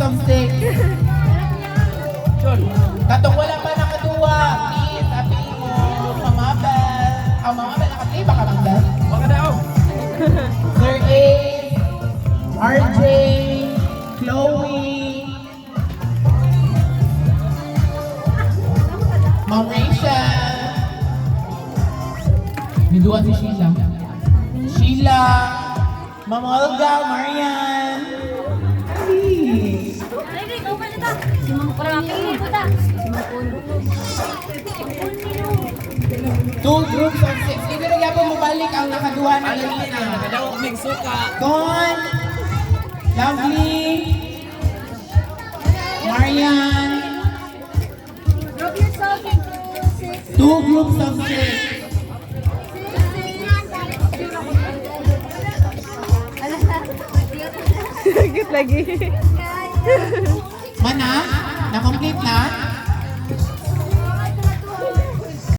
of six. Katong wala pa nakaduwa, please, sabihin mo, mamabal. Ang mamabal nakatay, baka mamabal. Baka daw. Sir A, RJ, Chloe, Ma'am Rachel, Miduan si Sheila. Sheila, Ma'am Olga, Marian. Please. Si Mang Praki. Si Mang Puno. Two groups of six. Hindi na po mabalik ang nakaduha na kanina. Daw mig suka. Don, Lovely, Marian, Drop yourself into 6. two groups of six. Sakit lagi. Mana?